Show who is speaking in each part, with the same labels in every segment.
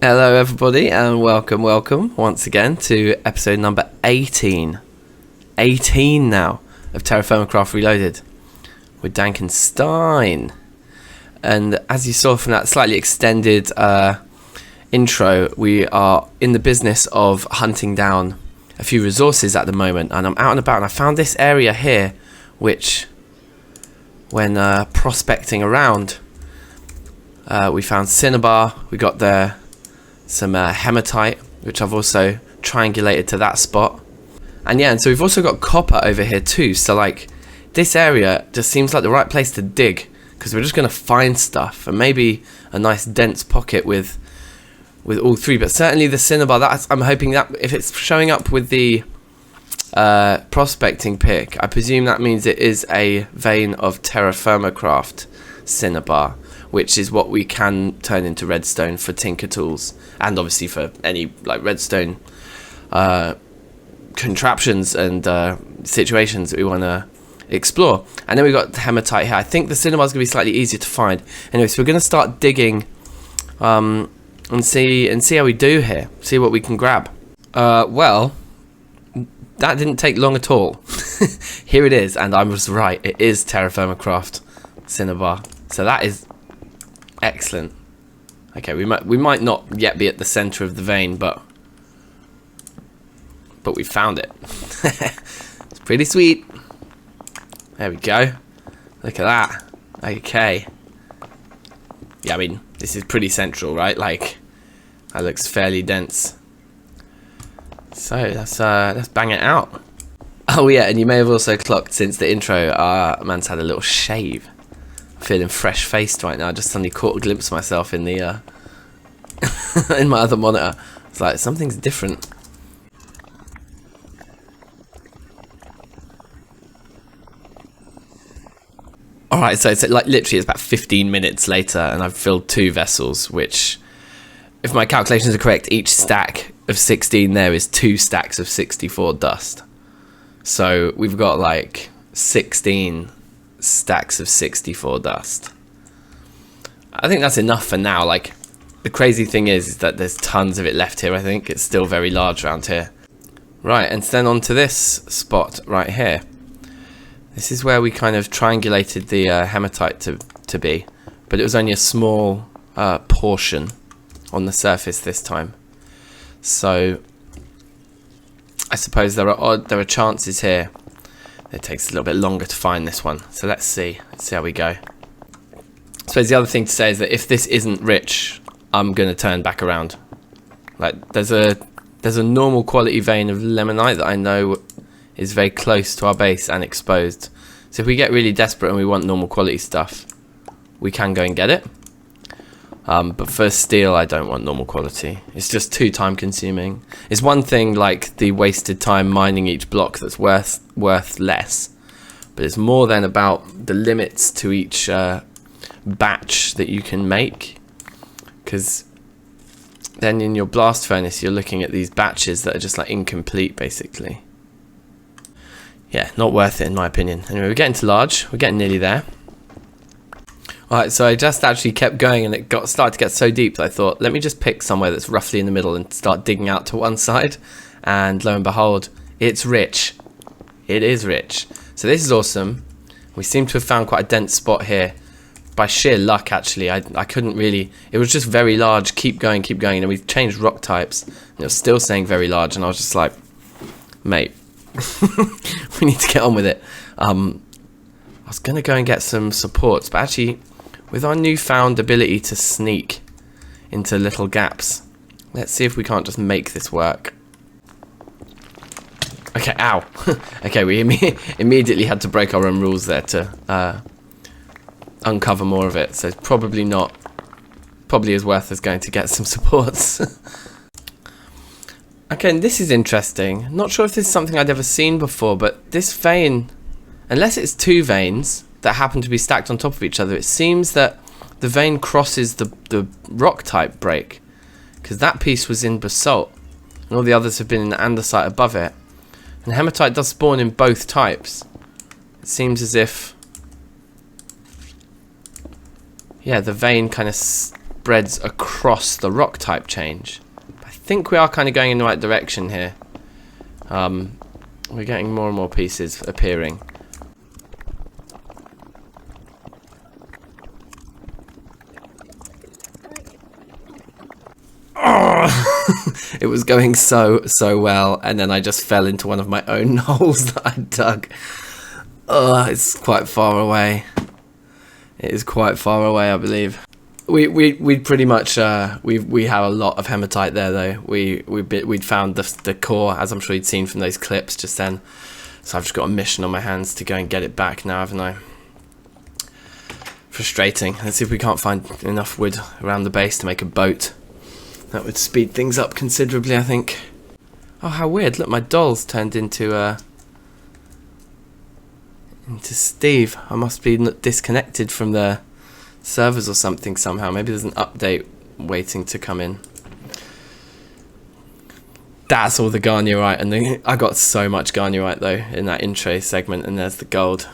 Speaker 1: Hello everybody and welcome once again to episode number 18 now of TerraFirmaCraft Reloaded with DankNStein. And as you saw from that slightly extended intro, we are in the business of hunting down a few resources at the moment, and I'm out and about and I found this area here which, when prospecting around, we found cinnabar, we got there some hematite, which I've also triangulated to that spot, and yeah, and so we've also got copper over here too. So like, this area just seems like the right place to dig, because we're just going to find stuff, and maybe a nice dense pocket with all three, but certainly the cinnabar. I'm hoping that if it's showing up with the prospecting pick, I presume that means it is a vein of TerraFirmaCraft cinnabar, which is what we can turn into redstone for tinker tools, and obviously for any like redstone contraptions and situations that we want to explore. And then we've got the hematite here. I think the cinnabar is going to be slightly easier to find. Anyway, so we're going to start digging and see how we do here. See what we can grab. Well, that didn't take long at all. Here it is, and I was right. It is TerraFirmaCraft cinnabar. So that is excellent. Okay, we might not yet be at the center of the vein, but we found it. It's pretty sweet. There we go. Look at that. Okay. Yeah, I mean, this is pretty central, right? Like, that looks fairly dense. So let's bang it out. Oh yeah, and you may have also clocked since the intro, man's had a little shave. Feeling fresh-faced right now. I just suddenly caught a glimpse of myself in the in my other monitor. It's like something's different. Alright, so it's like literally it's about 15 minutes later and I've filled 2 vessels, which, if my calculations are correct, each stack of 16 there is 2 stacks of 64 dust. So we've got like 16 stacks of 64 dust. I think that's enough for now. Like, the crazy thing is that there's tons of it left here. I think it's still very large around here. Right, and then on to this spot right here. This is where we kind of triangulated the hematite to be, but it was only a small portion on the surface this time. So I suppose there are chances here. It takes a little bit longer to find this one, so let's see how we go. I suppose the other thing to say is that if this isn't rich, I'm gonna turn back around. Like, there's a normal quality vein of lemonite that I know is very close to our base and exposed. So if we get really desperate and we want normal quality stuff, we can go and get it. But for steel, I don't want normal quality. It's just too time consuming. It's one thing like the wasted time mining each block that's worth less, but it's more than about the limits to each batch that you can make, because then in your blast furnace you're looking at these batches that are just like incomplete basically. Yeah, not worth it in my opinion. Anyway, we're getting to large. We're getting nearly there. Alright, so I just actually kept going and it started to get so deep that I thought, let me just pick somewhere that's roughly in the middle and start digging out to one side. And lo and behold, it's rich. It is rich. So this is awesome. We seem to have found quite a dense spot here. By sheer luck, actually. I couldn't really... It was just very large. Keep going. And we've changed rock types. And it was still saying very large. And I was just like, mate, we need to get on with it. I was going to go and get some supports, but actually, with our newfound ability to sneak into little gaps, let's see if we can't just make this work. Okay, ow. Okay, we immediately had to break our own rules there to uncover more of it, so it's probably as worth as going to get some supports. Okay, and this is interesting. Not sure if this is something I'd ever seen before, but this vein, unless it's 2 veins that happen to be stacked on top of each other, it seems that the vein crosses the rock type break, because that piece was in basalt and all the others have been in andesite above it, and hematite does spawn in both types. It seems as if, yeah, the vein kind of spreads across the rock type change. I think we are kind of going in the right direction here. We're getting more and more pieces appearing. It was going so well, and then I just fell into one of my own holes that I dug. It's quite far away. It is quite far away, I believe. We pretty much we have a lot of hematite there though. We'd found the core, as I'm sure you'd seen from those clips just then. So I've just got a mission on my hands to go and get it back now, haven't I? Frustrating. Let's see if we can't find enough wood around the base to make a boat. That would speed things up considerably, I think. Oh, how weird. Look, my doll's turned into Steve. I must be disconnected from the servers or something somehow. Maybe there's an update waiting to come in. That's all the garnierite, and I got so much garnierite though in that intro segment, and there's the gold.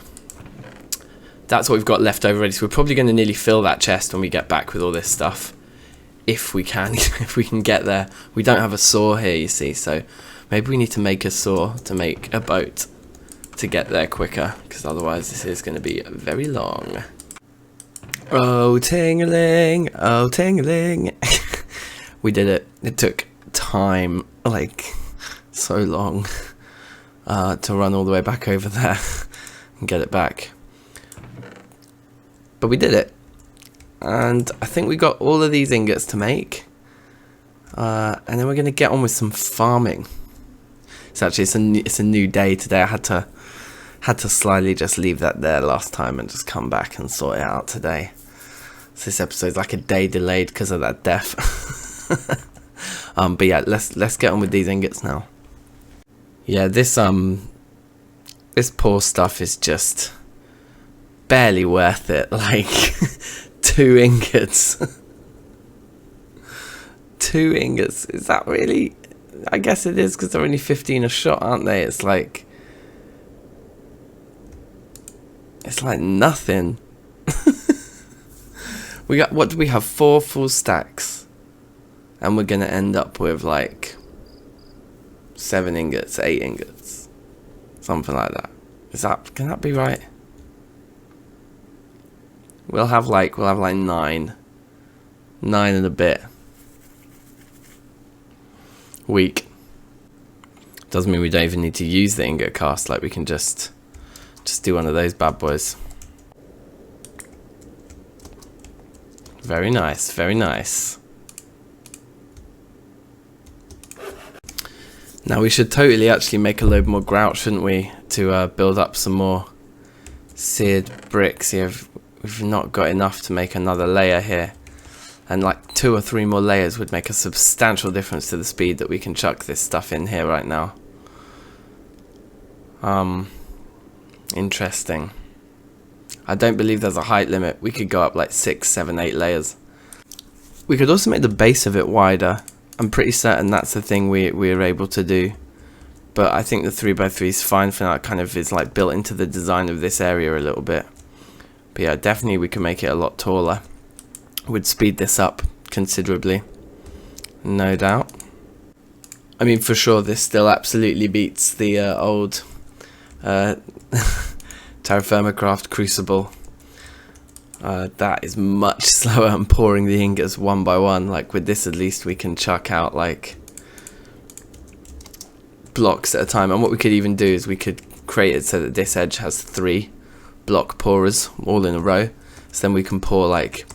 Speaker 1: That's what we've got left over already, so we're probably going to nearly fill that chest when we get back with all this stuff. If we can, if we can get there. We don't have a saw here, you see, so maybe we need to make a saw to make a boat to get there quicker, because otherwise this is going to be very long. Oh, ting-a-ling, oh, ting-a-ling. We did it. It took time, like, so long to run all the way back over there and get it back. But we did it. And I think we got all of these ingots to make. And then we're going to get on with some farming. So actually it's a new day today. I had to slyly just leave that there last time and just come back and sort it out today. So this episode's like a day delayed because of that death. But yeah, let's get on with these ingots now. Yeah, this poor stuff is just barely worth it. Like 2 ingots. 2 ingots. Is that really? I guess it is, because they're only 15 a shot, aren't they? It's like nothing. We got, what do we have? 4 full stacks, and we're gonna end up with like 7 ingots, 8 ingots, something like that. Can that be right? We'll have like 9 and a bit. Weak. Doesn't mean we don't even need to use the ingot cast. Like, we can just do one of those bad boys. Very nice, very nice. Now we should totally actually make a load more grout, shouldn't we, to build up some more seared bricks. Yeah, we've not got enough to make another layer here, and like 2 or 3 more layers would make a substantial difference to the speed that we can chuck this stuff in here right now. Interesting. I don't believe there's a height limit. We could go up like 6, 7, 8 layers. We could also make the base of it wider. I'm pretty certain that's the thing we're able to do. But I think the 3x3 is fine for now. It kind of is like built into the design of this area a little bit. But yeah, definitely we can make it a lot taller. Would speed this up considerably. No doubt. I mean, for sure, this still absolutely beats the old TerraFirmaCraft Crucible. That is much slower and pouring the ingots one by one. Like with this, at least we can chuck out like blocks at a time. And what we could even do is we could create it so that this edge has 3 block pourers all in a row. So then we can pour like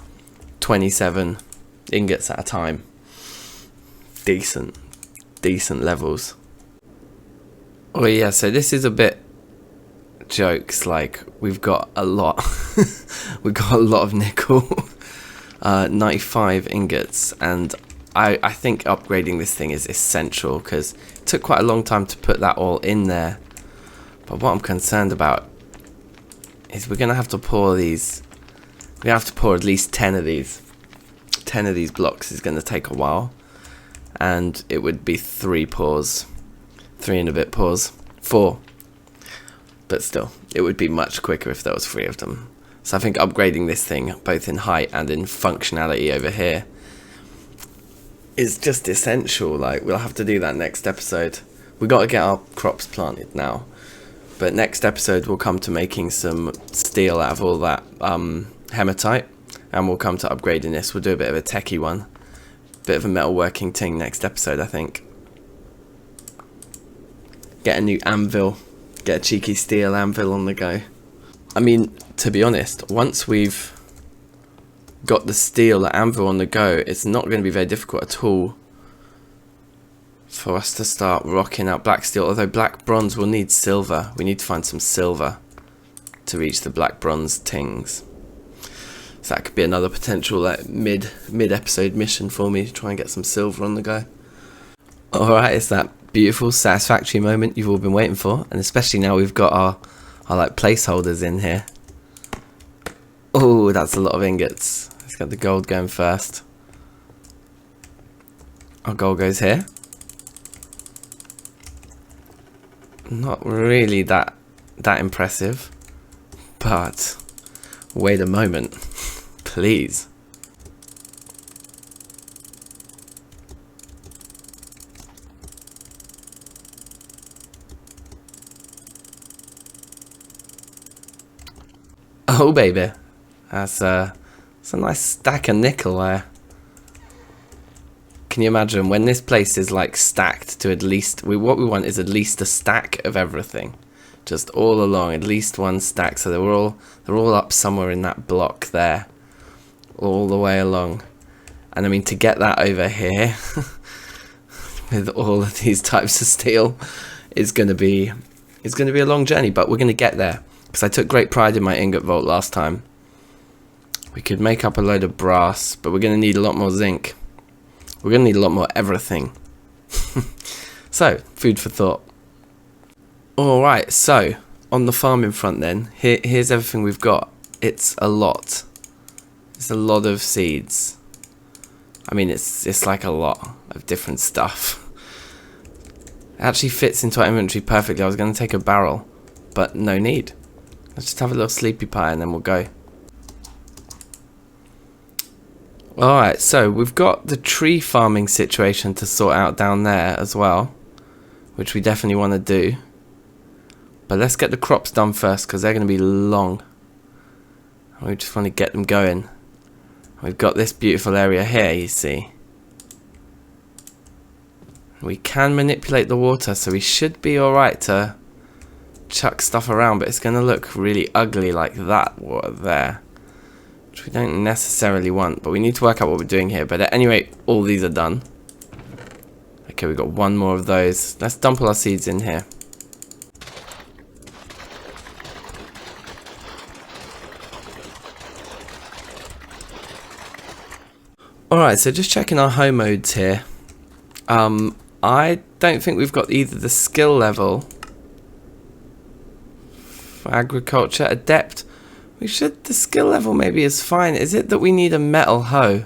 Speaker 1: 27 ingots at a time. Decent levels. Oh yeah, so this is a bit jokes. Like, we've got a lot. We've got a lot of nickel. 95 ingots, and I think upgrading this thing is essential, because it took quite a long time to put that all in there. But what I'm concerned about is we're gonna have to pour these. We have to pour at least 10 of these. 10 of these blocks is gonna take a while, and it would be 3 pours, 3 and a bit pours, 4. But still, it would be much quicker if there was 3 of them. So I think upgrading this thing, both in height and in functionality over here, is just essential. Like, we'll have to do that next episode. We got to get our crops planted now. But next episode we'll come to making some steel out of all that hematite. And we'll come to upgrading this. We'll do a bit of a techie one. Bit of a metalworking thing next episode, I think. Get a new anvil. Get a cheeky steel anvil on the go. I mean, to be honest, once we've got the steel anvil on the go, it's not going to be very difficult at all for us to start rocking out black steel. Although black bronze will need silver. We need to find some silver to reach the black bronze tings. So that could be another potential like mid episode mission for me to try and get some silver on the go. Alright, it's that beautiful satisfactory moment you've all been waiting for, and especially now we've got our like placeholders in here. Oh, that's a lot of ingots. Let's get the gold going first. Our gold goes here. Not really that impressive, but wait a moment, please. Oh baby, that's a nice stack of nickel there. Can you imagine when this place is like stacked to at least, what we want is at least a stack of everything, just all along, at least one stack. So they're all up somewhere in that block there, all the way along. And I mean, to get that over here with all of these types of steel is going to be a long journey, but we're going to get there. Because I took great pride in my ingot vault last time. We could make up a load of brass, but we're going to need a lot more zinc. We're going to need a lot more everything. So, food for thought. Alright, so, on the farming front then, here's everything we've got. It's a lot. It's a lot of seeds. I mean, it's like a lot of different stuff. It actually fits into our inventory perfectly. I was going to take a barrel, but no need. Let's just have a little sleepy pie and then we'll go. Alright, so we've got the tree farming situation to sort out down there as well, which we definitely want to do. But let's get the crops done first because they're going to be long. We just want to get them going. We've got this beautiful area here, you see. We can manipulate the water, so we should be alright to chuck stuff around, but it's going to look really ugly like that water there, which we don't necessarily want, but we need to work out what we're doing here. But at any rate, all these are done. Okay, we've got one more of those. Let's dump all our seeds in here. Alright, so just checking our home modes here. I don't think we've got either the skill level for agriculture, adept. The skill level maybe is fine. Is it that we need a metal hoe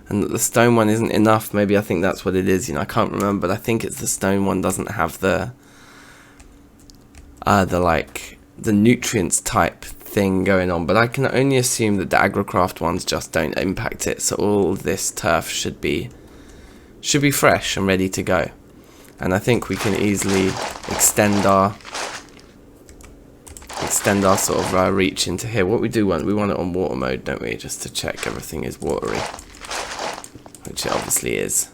Speaker 1: and that the stone one isn't enough? Maybe I think that's what it is, you know, I can't remember, but I think it's the stone one doesn't have the nutrients type thing going on, but I can only assume that the agricraft ones just don't impact it, so all this turf should be fresh and ready to go. And I think we can easily extend our sort of reach into here. What we do want, we want it on water mode, don't we? Just to check everything is watery, which it obviously is.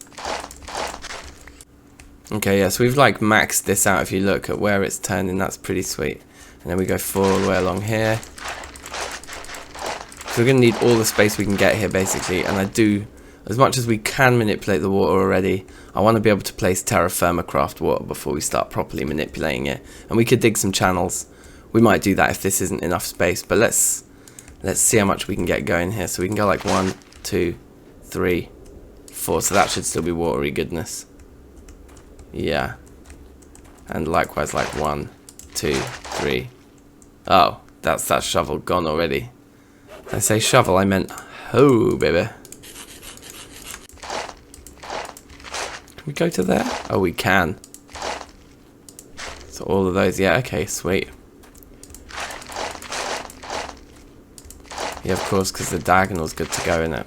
Speaker 1: Okay, yeah, so we've like maxed this out. If you look at where it's turning, that's pretty sweet. And then we go all the way along here. So we're going to need all the space we can get here, basically. And I do, as much as we can manipulate the water already, I want to be able to place TerraFirmaCraft water before we start properly manipulating it. And we could dig some channels. We might do that if this isn't enough space. But let's see how much we can get going here. So we can go like 1, 2, 3, 4. So that should still be watery goodness. Yeah. And likewise like 1, 2, 3. Oh, that's that shovel gone already. Did I say shovel? I meant hoe, baby. Can we go to there? Oh, we can. So all of those, yeah, okay, sweet. Yeah, of course, because the diagonal's good to go in it.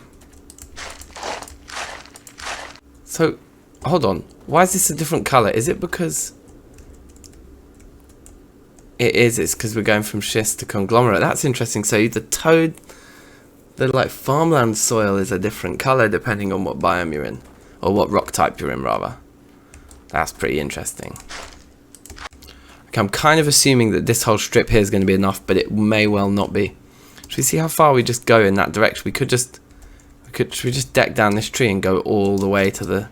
Speaker 1: So, hold on. Why is this a different colour? Is it because... It is. It's because we're going from schist to conglomerate. That's interesting. So the toad... The like farmland soil is a different colour depending on what biome you're in. Or what rock type you're in, rather. That's pretty interesting. Okay, I'm kind of assuming that this whole strip here is going to be enough, but it may well not be. Should we see how far we just go in that direction? We could just... Should we just deck down this tree and go all the way to the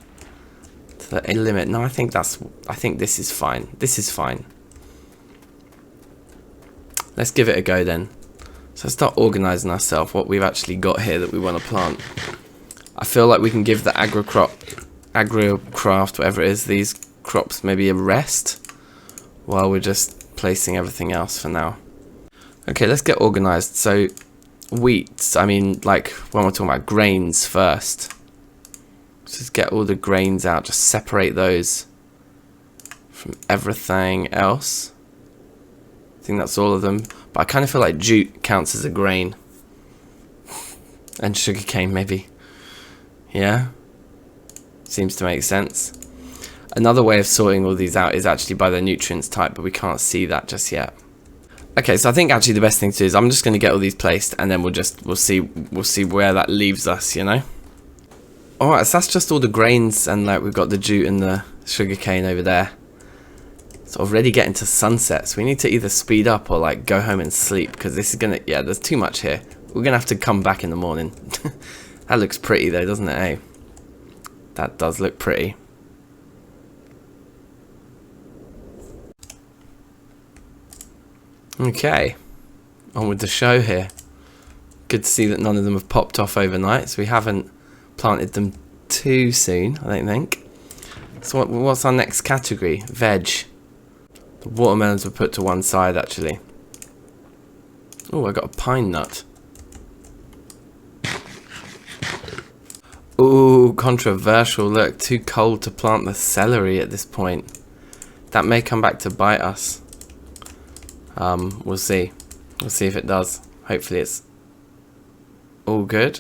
Speaker 1: limit? No, I think this is fine. This is fine. Let's give it a go then. So start organising ourselves, what we've actually got here that we want to plant. I feel like we can give the agrocraft, whatever it is, these crops maybe a rest while we're just placing everything else for now. Okay, let's get organised. So wheat, I mean, like when we're talking about grains first. Let's just get all the grains out, just separate those from everything else. I think that's all of them, but I kind of feel like jute counts as a grain. And sugarcane maybe. Yeah? Seems to make sense. Another way of sorting all these out is actually by their nutrients type, but we can't see that just yet. Okay, so I think actually the best thing to do is I'm just going to get all these placed, and then we'll see where that leaves us, you know? Alright, so that's just all the grains, and like we've got the jute and the sugarcane over there. Sort of ready getting to sunset, so we need to either speed up or like go home and sleep, because this is gonna, yeah, there's too much here. We're gonna have to come back in the morning. That looks pretty though, doesn't it, eh? That does look pretty. Okay, on with the show here. Good to see that none of them have popped off overnight, so we haven't planted them too soon, I don't think. So what's our next category? Veg. The watermelons were put to one side actually. Oh, I got a pine nut. Ooh, controversial. Look, too cold to plant the celery at this point. That may come back to bite us. We'll see. We'll see if it does. Hopefully it's all good.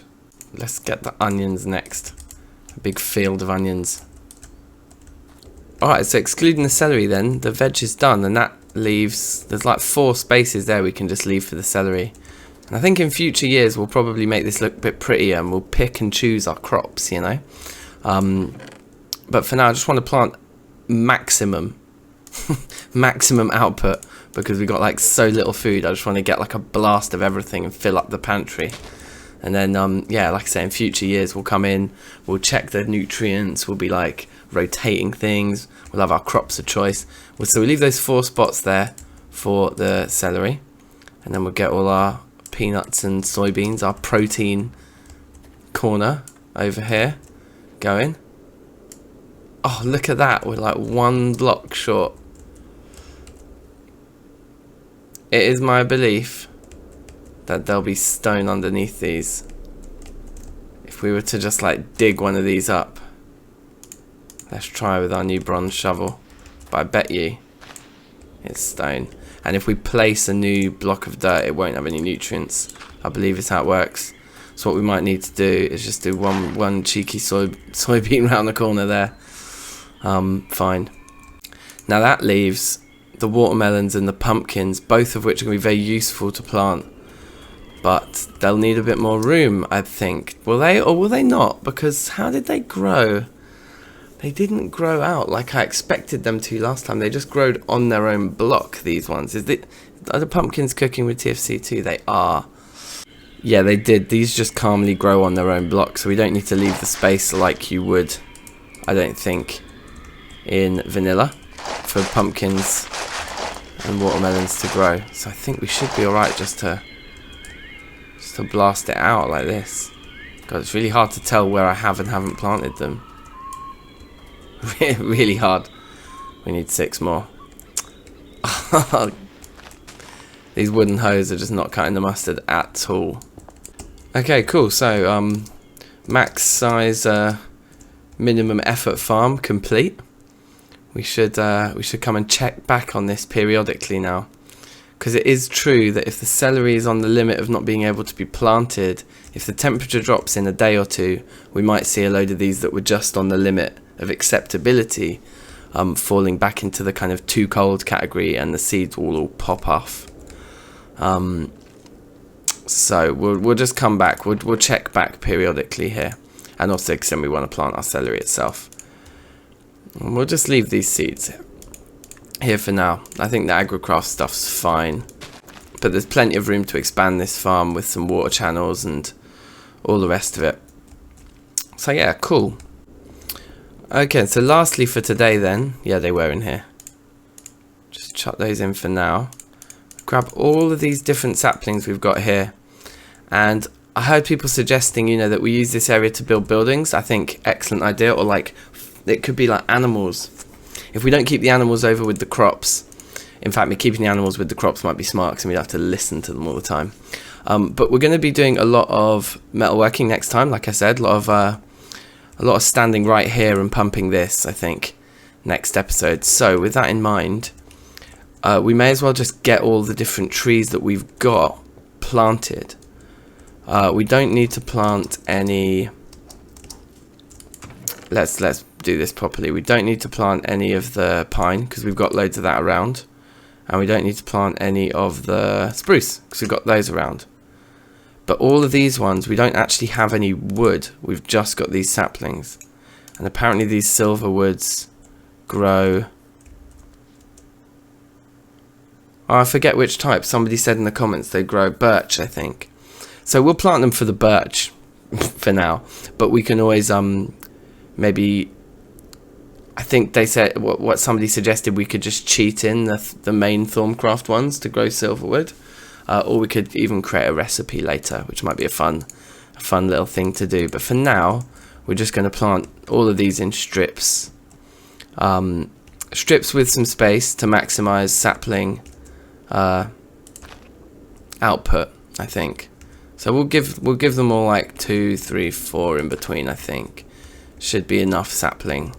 Speaker 1: Let's get the onions next. A big field of onions. Alright, so excluding the celery then, the veg is done, and that leaves, there's like 4 spaces there we can just leave for the celery. And I think in future years we'll probably make this look a bit prettier, and we'll pick and choose our crops, you know. But for now I just want to plant maximum maximum output, because we've got like so little food. I just want to get like a blast of everything and fill up the pantry. And then, yeah, like I say, in future years we'll come in, we'll check the nutrients, we'll be like rotating things, we'll have our crops of choice. So we leave those 4 spots there for the celery, and then we'll get all our peanuts and soybeans, our protein corner over here going. Oh, look at that, we're like 1 block short. It is my belief that there'll be stone underneath these. If we were to just like dig one of these up. Let's try with our new bronze shovel. But I bet you it's stone. And if we place a new block of dirt, it won't have any nutrients. I believe it's how it works. So what we might need to do is just do one cheeky soybean round the corner there. Fine. Now that leaves the watermelons and the pumpkins, both of which are going to be very useful to plant. But they'll need a bit more room, I think. Will they, or will they not? Because how did they grow? They didn't grow out like I expected them to last time. They just growed on their own block, these ones. Are the pumpkins cooking with TFC too? They are. Yeah, they did. These just calmly grow on their own block, so we don't need to leave the space like you would, I don't think, in vanilla for pumpkins and watermelons to grow. So I think we should be alright just to blast it out like this. God, it's really hard to tell where I have and haven't planted them. Really hard. We need 6 more. These wooden hoes are just not cutting the mustard at all. Okay, cool. So max size minimum effort farm complete. We should come and check back on this periodically now, because it is true that if the celery is on the limit of not being able to be planted, if the temperature drops in a day or two, we might see a load of these that were just on the limit of acceptability falling back into the kind of too cold category, and the seeds will all pop off. So we'll just come back, we'll check back periodically here, and also because then we want to plant our celery itself. And we'll just leave these seeds here for now. I think the agrocraft stuff's fine, but there's plenty of room to expand this farm with some water channels and all the rest of it. So yeah, cool. Okay, so lastly for today then, yeah, they were in here. Just chuck those in for now. Grab all of these different saplings we've got here, and I heard people suggesting, you know, that we use this area to build buildings. I think excellent idea. Or like, it could be like animals. If we don't keep the animals over with the crops, in fact, me keeping the animals with the crops might be smart because we'd have to listen to them all the time. But we're going to be doing a lot of metalworking next time. Like I said, a lot of standing right here and pumping this, I think, next episode. So with that in mind, we may as well just get all the different trees that we've got planted. We don't need to plant any. Let's do this properly. We don't need to plant any of the pine because we've got loads of that around, and we don't need to plant any of the spruce because we've got those around. But all of these ones, we don't actually have any wood. We've just got these saplings, and apparently these silver woods grow. Oh, I forget which type. Somebody said in the comments they grow birch, I think. So we'll plant them for the birch for now, but we can always maybe, I think they said what somebody suggested, we could just cheat in the main Thermacraft ones to grow silverwood, or we could even create a recipe later, which might be a fun little thing to do. But for now, we're just going to plant all of these in strips, strips with some space to maximize sapling output, I think. So we'll give them all like 2, 3, 4 in between. I think should be enough sapling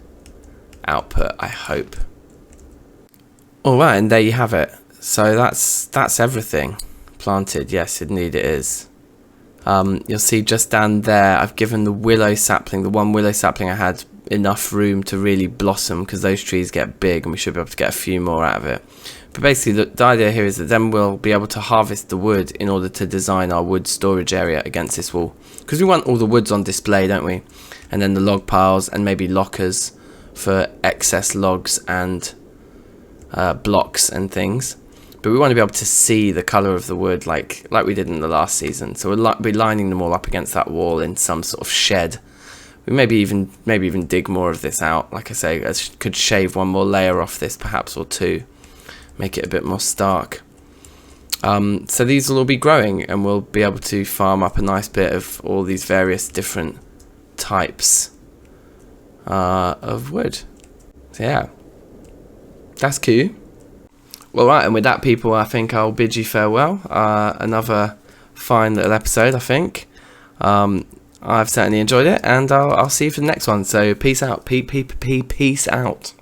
Speaker 1: output, I hope. Alright, and there you have it. So that's everything planted. Yes, indeed it is. You'll see just down there I've given the willow sapling, the one willow sapling I had, enough room to really blossom, because those trees get big and we should be able to get a few more out of it. But basically the idea here is that then we'll be able to harvest the wood in order to design our wood storage area against this wall, because we want all the woods on display, don't we? And then the log piles and maybe lockers for excess logs and blocks and things. But we want to be able to see the colour of the wood like we did in the last season. So we'll be lining them all up against that wall in some sort of shed. We maybe even dig more of this out. Like I say, I could shave one more layer off this, perhaps, or two, make it a bit more stark. So these will all be growing, and we'll be able to farm up a nice bit of all these various different types of wood. So yeah, that's cool. Well, right, and with that, people, I think I'll bid you farewell. Another fine little episode, I think. I've certainly enjoyed it, and I'll see you for the next one. So peace out. Peace out.